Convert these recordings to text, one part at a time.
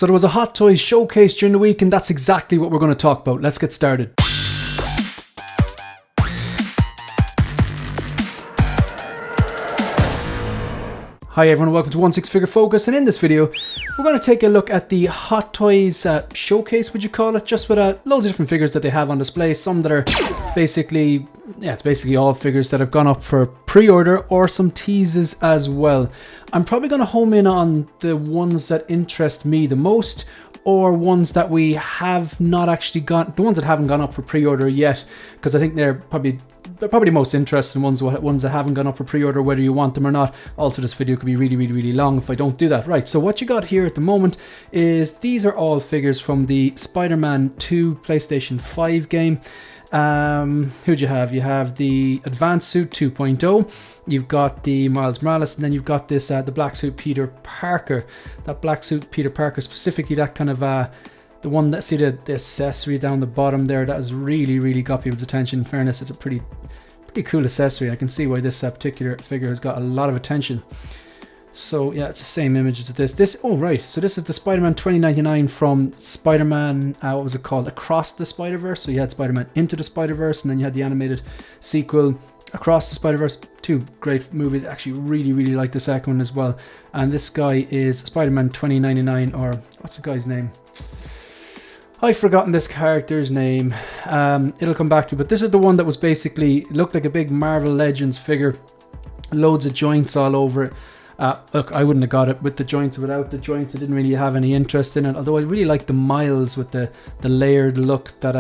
So there was a Hot Toys showcase during the week, and that's exactly what we're going to talk about. Let's get started. Hi everyone, welcome to 16 Figure Focus, and in this video we're going to take a look at the Hot Toys showcase, would you call it, just with loads of different figures that they have on display. Some that are basically, it's basically all figures that have gone up for pre-order, or some teases as well. I'm probably going to home in on the ones that interest me the most, or ones that we have not actually got, the ones that haven't gone up for pre-order yet, because I think they're probably the most interesting ones that haven't gone up for pre-order, whether you want them or not. Also, this video could be really long if I don't do that. Right, so what you got here at the moment is these are all figures from the Spider-Man 2 PlayStation 5 game. Who'd you have? You have the Advanced Suit 2.0, you've got the Miles Morales, and then you've got this the Black Suit Peter Parker. That Black Suit Peter Parker, specifically that kind of the one that, see the accessory down the bottom there, that has really got people's attention. In fairness, it's a pretty cool accessory. I can see why this particular figure has got a lot of attention. So yeah, it's the same image as this. Oh right, so this is the Spider-Man 2099 from Spider-Man, what was it called? Across the Spider-Verse. So you had Spider-Man Into the Spider-Verse, and then you had the animated sequel Across the Spider-Verse. Two great movies. Actually really like the second one as well. And this guy is Spider-Man 2099, or what's the guy's name? I've forgotten this character's name. It'll come back to me, but this is the one that was basically, looked like a big Marvel Legends figure. Loads of joints all over it. Look, I wouldn't have got it with the joints. Without the joints, I didn't really have any interest in it. Although I really like the Miles with the layered look that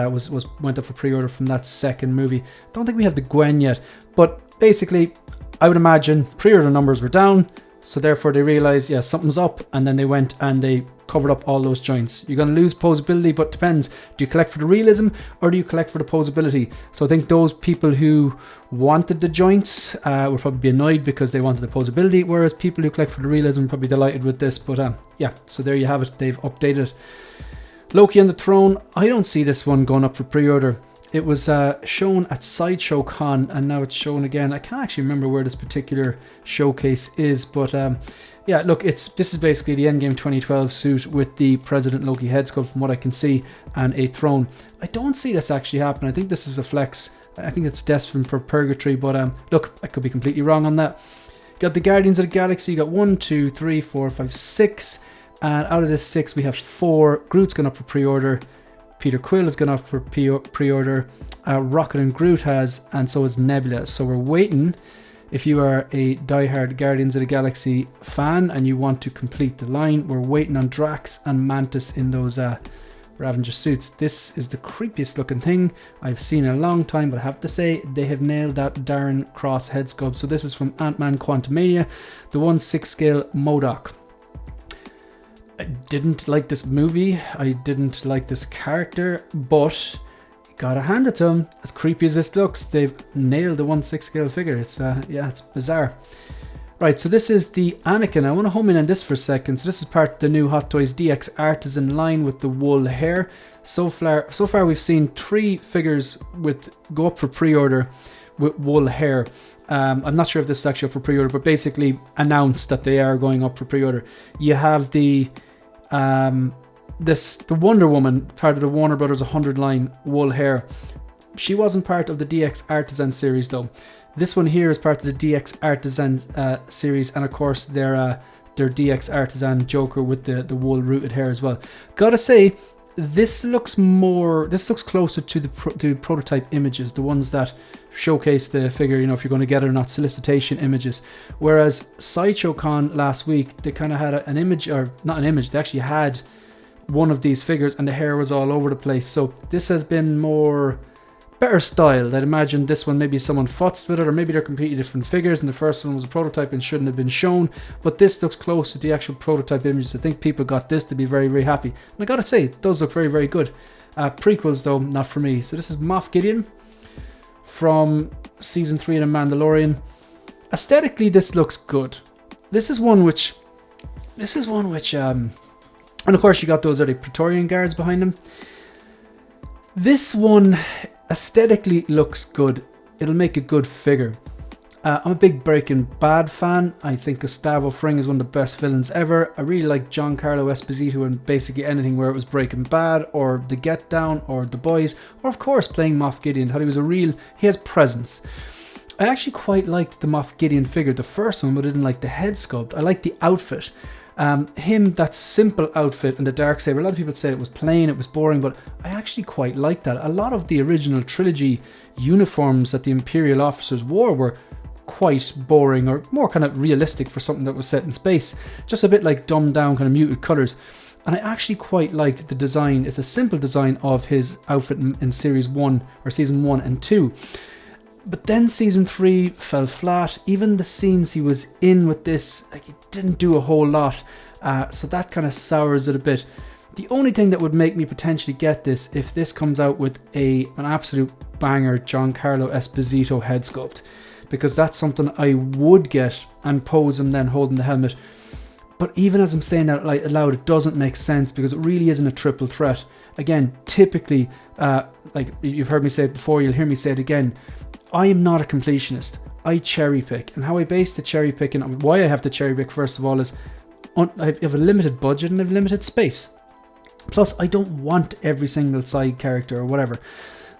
went up for pre-order from that second movie. Don't think we have the Gwen yet, but basically, I would imagine pre-order numbers were down, so therefore they realized, yeah, something's up, and then they went and they covered up all those joints. You're going to lose posability, but depends. Do you collect for the realism, or do you collect for the posability? So I think those people who wanted the joints would probably be annoyed because they wanted the posability, whereas people who collect for the realism would probably delighted with this. But yeah, so there you have it. They've updated Loki on the Throne. I don't see this one going up for pre-order. It was shown at Sideshow Con, and now it's shown again. I can't actually remember where this particular showcase is, but yeah, look, this is basically the Endgame 2012 suit with the President Loki head sculpt from what I can see, and a throne. I don't see this actually happen. I think this is a flex. I think it's destined for purgatory, but look, I could be completely wrong on that. You got the Guardians of the Galaxy. You got 1, 2, 3, 4, 5, 6, and out of this 6 we have 4. Groot's gone up for pre-order. Peter Quill has gone up for pre-order. Rocket and Groot has, and so is Nebula. So we're waiting. If you are a diehard Guardians of the Galaxy fan and you want to complete the line, we're waiting on Drax and Mantis in those Ravager suits. This is the creepiest looking thing I've seen in a long time, but I have to say they have nailed that Darren Cross head sculpt. So this is from Ant-Man Quantumania, the 1/6 scale MODOK. I didn't like this movie, I didn't like this character, but gotta hand it to them. As creepy as this looks, they've nailed the 1/6 scale figure. It's yeah, it's bizarre. Right, so this is the Anakin. I want to home in on this for a second. So this is part of the new Hot Toys DX Artisan line with the wool hair. So far we've seen 3 figures go up for pre-order with wool hair. I'm not sure if this is actually up for pre-order, but basically announced that they are going up for pre-order. You have the Wonder Woman, part of the Warner Brothers 100 line, wool hair. She wasn't part of the DX Artisan series though. This one here is part of the DX Artisan series, and of course their DX Artisan Joker with the wool rooted hair as well. Gotta say, this looks closer to the prototype images, the ones that showcase the figure, you know, if you're going to get it or not, solicitation images. Whereas Sideshow Con last week, they kind of had an image, or not an image, they actually had one of these figures and the hair was all over the place. So this has been better styled. I'd imagine this one, maybe someone futzed with it, or maybe they're completely different figures and the first one was a prototype and shouldn't have been shown, but this looks close to the actual prototype images. I think people got this to be very happy, and I gotta say, it does look very good. Prequels though, not for me. So this is Moff Gideon from season 3 of The Mandalorian. Aesthetically, this looks good. This is one which and of course you got those other Praetorian guards behind him. This one aesthetically looks good. It'll make a good figure. I'm a big Breaking Bad fan. I think Gustavo Fring is one of the best villains ever. I really like Giancarlo Esposito in basically anything where it was Breaking Bad or The Get Down or The Boys, or of course playing Moff Gideon. Thought he has presence. I actually quite liked the Moff Gideon figure, the first one, but I didn't like the head sculpt. I liked the outfit. That simple outfit and the Darksaber, a lot of people said it was plain, it was boring, but I actually quite liked that. A lot of the original trilogy uniforms that the Imperial officers wore were quite boring or more kind of realistic for something that was set in space. Just a bit like dumbed down kind of muted colours. And I actually quite liked the design. It's a simple design of his outfit in series 1 or season 1 and 2. But then season 3 fell flat. Even the scenes he was in with this, like, he didn't do a whole lot. So that kind of sours it a bit. The only thing that would make me potentially get this, if this comes out with an absolute banger Giancarlo Esposito head sculpt, because that's something I would get and pose him then holding the helmet. But even as I'm saying that aloud, it doesn't make sense because it really isn't a triple threat. Again, typically, like you've heard me say it before, you'll hear me say it again, I am not a completionist. I cherry pick. And how I base the cherry picking, why I have to cherry pick first of all is I have a limited budget and I have limited space. Plus, I don't want every single side character or whatever.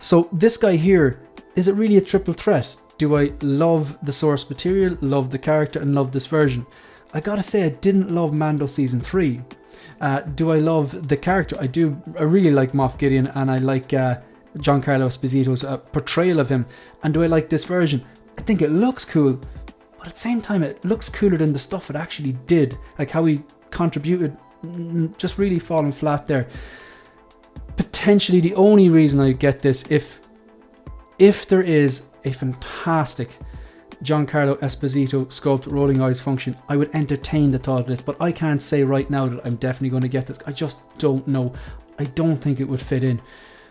So this guy here, is it really a triple threat? Do I love the source material, love the character, and love this version? I gotta say, I didn't love Mando Season 3. Do I love the character? I do. I really like Moff Gideon, and I like Giancarlo Esposito's portrayal of him. And do I like this version? I think it looks cool, but at the same time, it looks cooler than the stuff it actually did. Like how he contributed, just really falling flat there. Potentially the only reason I get this, if there is a fantastic Giancarlo Esposito sculpt rolling eyes function, I would entertain the thought of this, but I can't say right now that I'm definitely going to get this. I just don't know. I don't think it would fit in.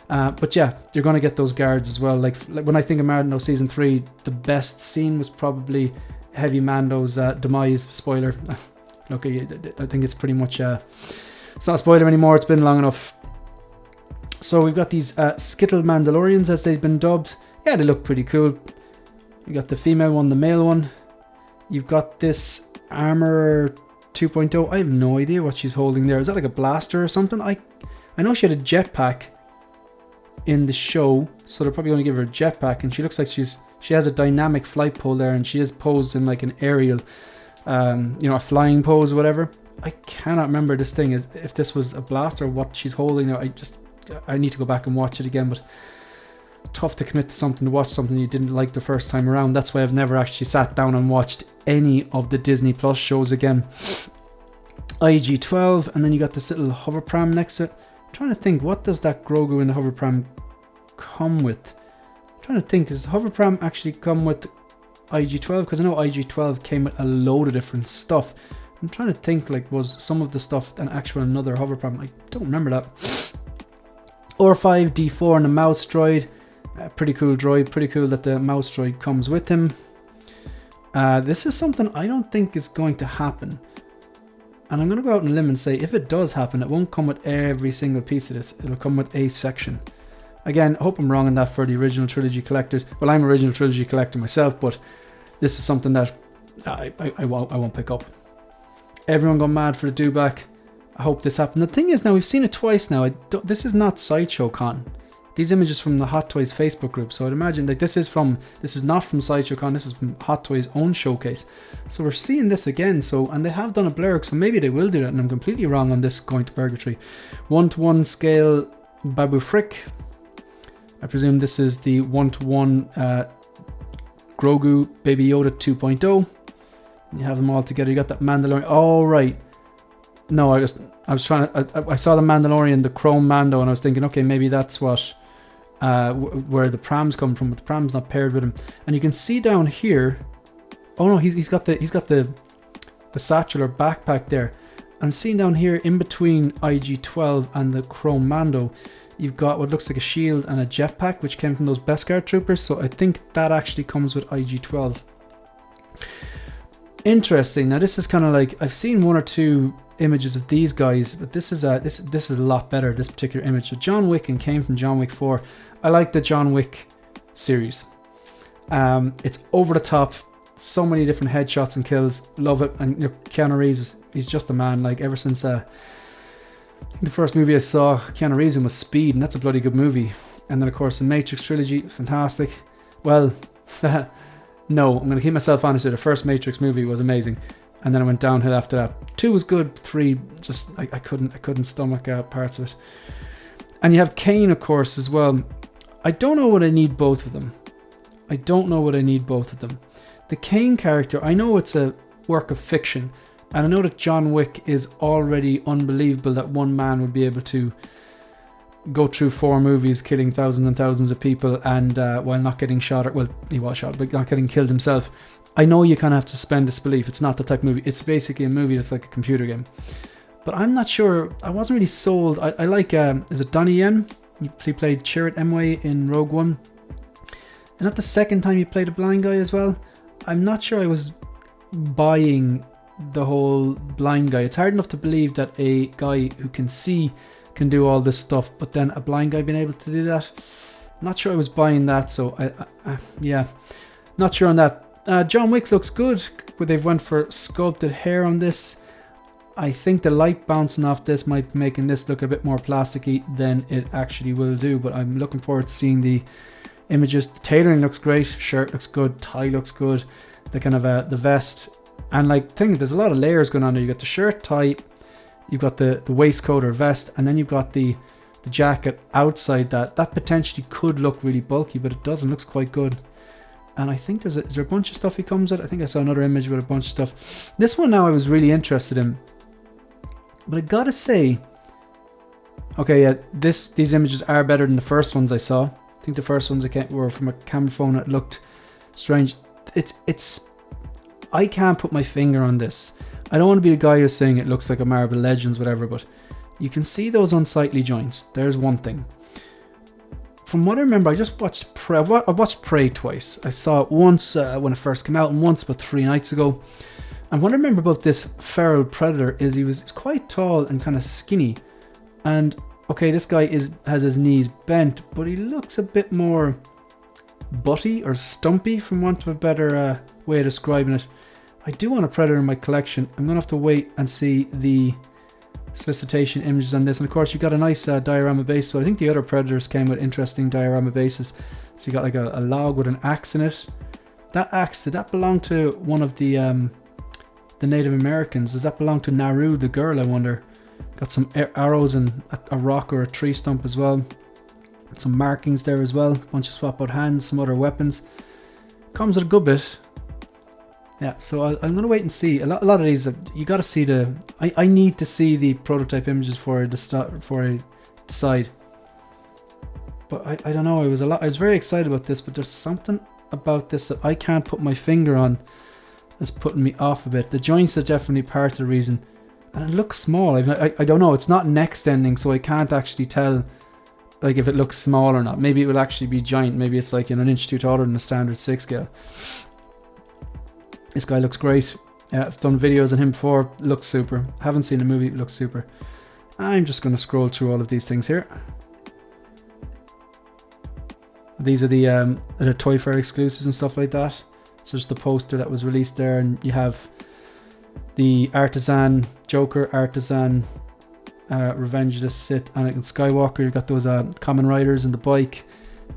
But yeah, you're going to get those guards as well. Like when I think of Mando Season 3, the best scene was probably Heavy Mando's demise. Spoiler. Look, I think it's pretty much... it's not a spoiler anymore, it's been long enough. So we've got these Skittle Mandalorians, as they've been dubbed. Yeah, they look pretty cool. You got the female one, the male one. You've got this Armor 2.0. I have no idea what she's holding there. Is that like a blaster or something? I know she had a jetpack in the show, so they're probably going to give her a jetpack, and she looks like she has a dynamic flight pole there, and she is posed in like an aerial, a flying pose or whatever. I cannot remember this thing, if this was a blaster or what she's holding there. I need to go back and watch it again, but tough to commit to watch something you didn't like the first time around. That's why I've never actually sat down and watched any of the Disney Plus shows again. IG-12, and then you got this little hover pram next to it. I'm trying to think, what does that Grogu in the hover pram come with? I'm trying to think, does the hover pram actually come with IG-12? Because I know IG-12 came with a load of different stuff. I'm trying to think, like, was some of the stuff an actual another hover pram? I don't remember that. R5-D4 and the mouse droid. Pretty cool droid. Pretty cool that the mouse droid comes with him. This is something I don't think is going to happen. And I'm going to go out on a limb and say, if it does happen, it won't come with every single piece of this. It'll come with a section. Again, I hope I'm wrong on that for the original trilogy collectors. Well, I'm an original trilogy collector myself, but this is something that I won't pick up. Everyone gone mad for the do-back. I hope this happened. The thing is, now we've seen it twice now. This is not Sideshow Con. These images from the Hot Toys Facebook group. So I'd imagine like this is not from Sideshow Con. This is from Hot Toys' own showcase. So we're seeing this again. And they have done a blurg, so maybe they will do that. And I'm completely wrong on this going to purgatory. 1-to-1 scale Babu Frick. I presume this is the 1-to-1 Grogu Baby Yoda 2.0. You have them all together. You got that Mandalorian. Oh right. No, I saw the Mandalorian, the Chrome Mando, and I was thinking, okay, maybe that's what where the prams come from, but the pram's not paired with him. And you can see down here, oh no, he's got the satchel or backpack there. And seeing down here in between IG-12 and the Chrome Mando, you've got what looks like a shield and a jetpack, which came from those Beskar troopers. So I think that actually comes with IG-12. Interesting. Now this is kind of like, I've seen one or two images of these guys, but this is a lot better, this particular image. So John Wick and came from John Wick 4. I like the John Wick series. It's over the top. So many different headshots and kills. Love it. And Keanu Reeves, he's just a man. Like, ever since the first movie I saw Keanu Reeves in was Speed, and that's a bloody good movie. And then of course the Matrix trilogy, fantastic. Well, no, I'm going to keep myself honest here. The first Matrix movie was amazing, and then I went downhill after that. 2 was good, 3 just I couldn't stomach parts of it. And you have Kane, of course, as well. I don't know what I need both of them. The Kane character, I know it's a work of fiction, and I know that John Wick is already unbelievable that one man would be able to go through 4 movies killing thousands and thousands of people and while not getting shot, or, well, he was shot, but not getting killed himself. I know you kind of have to suspend disbelief. It's not the type of movie. It's basically a movie that's like a computer game. But I'm not sure. I wasn't really sold. I like, is it Donnie Yen? He played Chirrut Imwe in Rogue One. And not the second time he played a blind guy as well. I'm not sure I was buying the whole blind guy. It's hard enough to believe that a guy who can see can do all this stuff, but then a blind guy being able to do that, not sure I was buying that. So yeah, not sure on that. John Wick looks good, but they've went for sculpted hair on this. I think the light bouncing off this might be making this look a bit more plasticky than it actually will do, but I'm looking forward to seeing the images. The tailoring looks great, shirt looks good, tie looks good, the kind of the vest, and like there's a lot of layers going on there. You got the shirt, tie, you've got the waistcoat or vest, and then you've got the jacket outside that potentially could look really bulky, but it doesn't. Looks quite good. And I think is there a bunch of stuff he comes with? I think I saw another image with a bunch of stuff. This one now I was really interested in, but I gotta say, okay, yeah, these images are better than the first ones I saw. I think the first ones were from a camera phone. It looked strange. It's I can't put my finger on this. I don't want to be the guy who's saying it looks like a Marvel Legends, whatever, but you can see those unsightly joints. There's one thing. From what I remember, I just watched Prey. I watched Prey twice. I saw it once when it first came out, and once about 3 nights ago. And what I remember about this feral predator is he was quite tall and kind of skinny. And okay, this guy has his knees bent, but he looks a bit more butty or stumpy, from want of a better way of describing it. I do want a predator in my collection. I'm going to have to wait and see the solicitation images on this. And of course, you got a nice diorama base. So I think the other predators came with interesting diorama bases. So you got like a log with an axe in it. That axe, did that belong to one of the Native Americans? Does that belong to Naru, the girl, I wonder? Got some arrows and a rock or a tree stump as well. Some markings there as well. A bunch of swap out hands, some other weapons. Comes with a good bit. Yeah, so I'm going to wait and see. A lot of these, you got to see I need to see the prototype images before I decide. But I don't know. I was very excited about this, but there's something about this that I can't put my finger on that's putting me off a bit. The joints are definitely part of the reason, and it looks small. I don't know. It's not next ending, so I can't actually tell like if it looks small or not. Maybe it will actually be giant. Maybe it's like an inch too taller than a standard 6 scale. This guy looks great. Yeah, I've done videos on him before. Looks super. Haven't seen the movie. It looks super. I'm just going to scroll through all of these things here. These are the Toy Fair exclusives and stuff like that. So just the poster that was released there, and you have the Artisan Joker, Artisan Revenge of the Sith, Anakin Skywalker. You've got those Common Riders and the bike,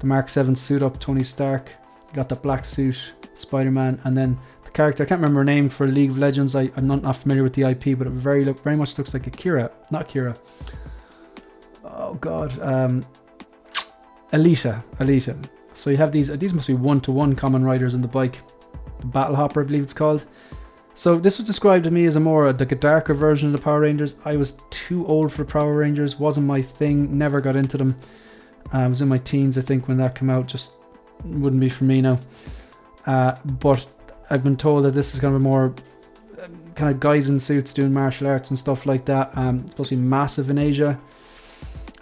the Mark 7 suit up Tony Stark. You got the black suit Spider-Man, and then the character, I can't remember her name for League of Legends. I'm not familiar with the IP, but it very much looks like not Kira. Oh god, Alita. So you have these must be 1-to-1 Common Riders on the bike. The Battle Hopper, I believe it's called. So this was described to me as like a darker version of the Power Rangers. I was too old for Power Rangers, wasn't my thing, never got into them. I was in my teens, I think, when that came out. Just wouldn't be for me now. But I've been told that this is kind of a more kind of guys in suits doing martial arts and stuff like that. It's supposed to be massive in Asia,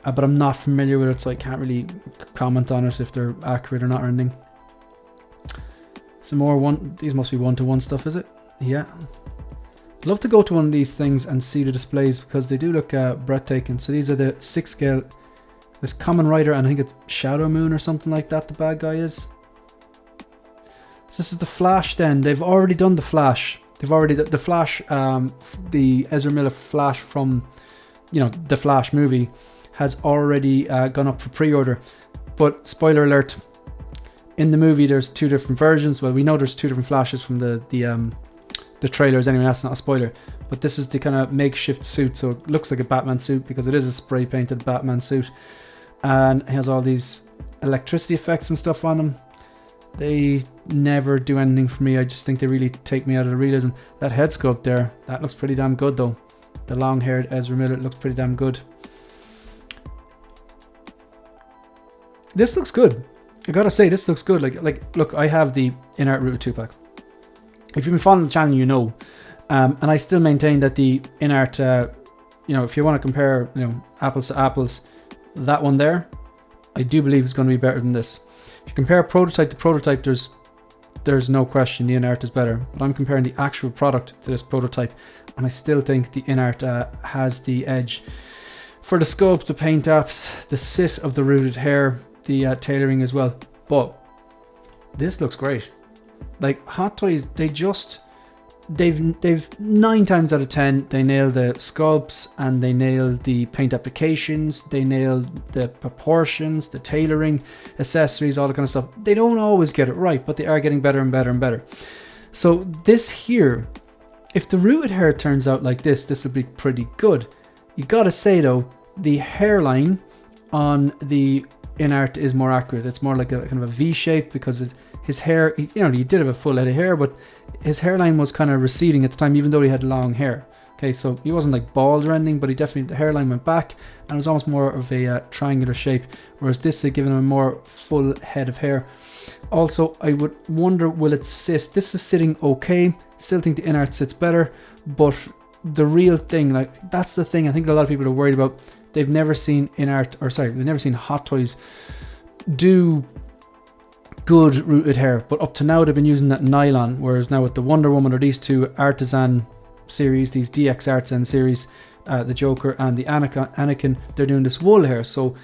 but I'm not familiar with it, so I can't really comment on it if they're accurate or not or anything. Some more these must be 1-to-1 stuff, is it? Yeah. I'd love to go to one of these things and see the displays because they do look breathtaking. So these are the 6 scale. There's Common Rider, and I think it's Shadow Moon or something like that, the bad guy is. So this is the Flash then. They've already done the Flash. They've already, the Flash, the Ezra Miller Flash from, you know, the Flash movie has already gone up for pre-order. But spoiler alert, in the movie there's 2 different versions. Well, we know there's 2 different Flashes from the trailers anyway, that's not a spoiler. But this is the kind of makeshift suit, so it looks like a Batman suit because it is a spray painted Batman suit. And it has all these electricity effects and stuff on them. They never do anything for me. I just think they really take me out of the realism. That head sculpt there, that looks pretty damn good though. The long-haired Ezra Miller looks pretty damn good. This looks good. I gotta say, this looks good. Like, look, I have the in-art Rooted 2-pack. If you've been following the channel, you know. And I still maintain that the in-art, you know, if you want to compare, you know, apples to apples, that one there, I do believe is going to be better than this. If you compare prototype to prototype, there's no question the in-art is better. But I'm comparing the actual product to this prototype, and I still think the in-art has the edge. For the sculpt, the paint apps, the sit of the rooted hair, the tailoring as well. But this looks great. Like, Hot Toys, they've 9 times out of 10 they nail the sculpts, and they nail the paint applications, they nail the proportions, the tailoring, accessories, all that kind of stuff. They don't always get it right, but they are getting better and better and better. So this here, if the rooted hair turns out like this will be pretty good. You gotta say though, the hairline on the in-art is more accurate. It's more like a kind of a V shape because his hair, you know, he did have a full head of hair, but his hairline was kind of receding at the time, even though he had long hair. Okay, so he wasn't like bald or anything, but he definitely, the hairline went back and it was almost more of a triangular shape, whereas this, they've given him a more full head of hair. Also, I would wonder, will it sit? This is sitting okay. Still think the in-art sits better, but the real thing, like, that's the thing I think a lot of people are worried about. They've never seen they've never seen Hot Toys do good rooted hair, but up to now they've been using that nylon, whereas now with the Wonder Woman or these 2 Artisan series, these DX Artisan series, the Joker and the Anakin, they're doing this wool hair. So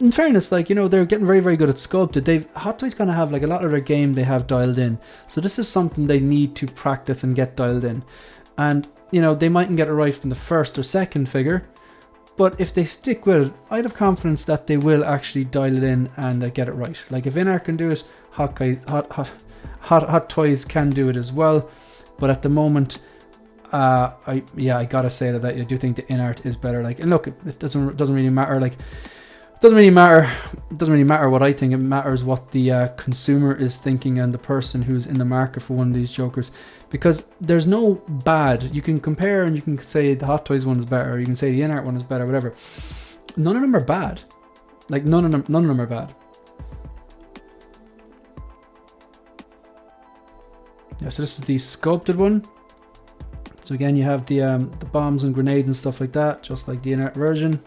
in fairness, like, you know, they're getting very, very good at sculpted. Hot Toys kind of have like a lot of their game they have dialed in, so this is something they need to practice and get dialed in. And you know, they mightn't get it right from the first or second figure, but if they stick with it, I'd have confidence that they will actually dial it in and get it right. Like, if in-art can do it, Hot Toys can do it as well. But at the moment, I gotta say that I do think the in-art is better. Like, and look, it doesn't really matter. Like, it doesn't really matter what I think. It matters what the consumer is thinking and the person who's in the market for one of these Jokers. Because there's no bad. You can compare and you can say the Hot Toys one is better, or you can say the in-art one is better, whatever. None of them are bad. Like, none of them are bad. Yeah, so this is the sculpted one. So again, you have the bombs and grenades and stuff like that, just like the in-art version.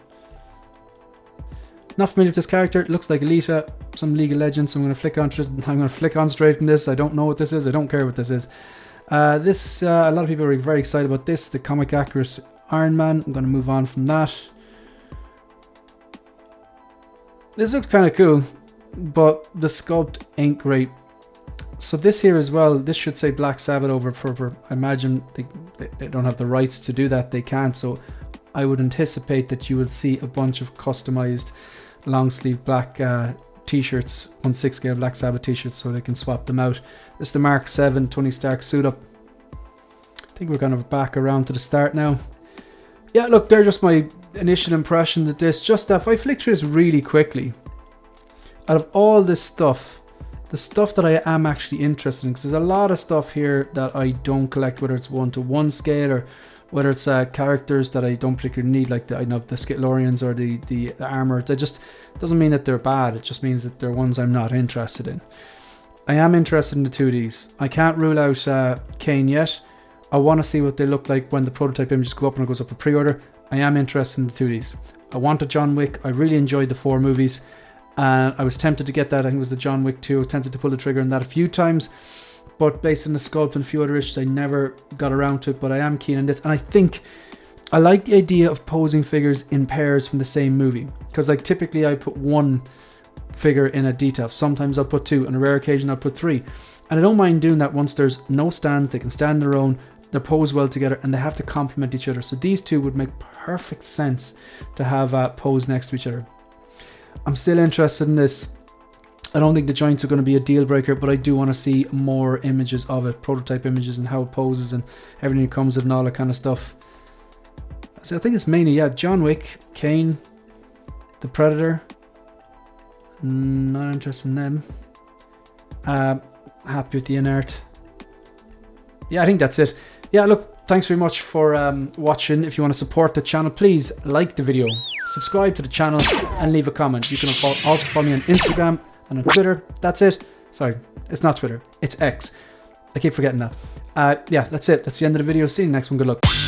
Not familiar with this character. It looks like Alita, some League of Legends. So I'm going to flick on this. I'm going to flick on straight from this. I don't know what this is. I don't care what this is. A lot of people are very excited about this. The comic accurate Iron Man. I'm going to move on from that. This looks kind of cool, but the sculpt ain't great. So this here as well, this should say Black Sabbath over for I imagine they don't have the rights to do that. They can't. So I would anticipate that you will see a bunch of customized long sleeve black t-shirts, 1/6 scale Black Sabbath t-shirts, so they can swap them out. This is the Mark 7 Tony Stark suit up. I think we're kind of back around to the start now. Yeah, look, they're just my initial impression that this, just that if I flick through this really quickly, out of all this stuff, the stuff that I am actually interested in, because there's a lot of stuff here that I don't collect, whether it's 1-to-1 scale or whether it's characters that I don't particularly need, like the Skitlorians or the armor. That just doesn't mean that they're bad. It just means that they're ones I'm not interested in. I am interested in the 2Ds. I can't rule out Kane yet. I want to see what they look like when the prototype images go up and it goes up for pre-order. I am interested in the 2Ds. I want a John Wick. I really enjoyed the 4 movies. And I was tempted to get that. I think it was the John Wick 2. I was tempted to pull the trigger on that a few times. But based on the sculpt and a few other issues, I never got around to it. But I am keen on this. And I think I like the idea of posing figures in pairs from the same movie. Because like typically I put one figure in a DTF. Sometimes I'll put 2. On a rare occasion I'll put 3. And I don't mind doing that once there's no stands, they can stand their own, they're posed well together, and they have to complement each other. So these two would make perfect sense to have posed next to each other. I'm still interested in this. I don't think the joints are going to be a deal breaker, but I do want to see more images of it, prototype images and how it poses and everything that comes with and all that kind of stuff. So I think it's mainly, yeah, John Wick, Kane, the Predator. Not interested in them. Happy with the inert. Yeah, I think that's it. Yeah, look, thanks very much for watching. If you want to support the channel, please like the video, subscribe to the channel, and leave a comment. You can also follow me on Instagram and on Twitter. That's it. Sorry, it's not Twitter, it's X. I keep forgetting that. Yeah, that's it. That's the end of the video. See you in the next one. Good luck.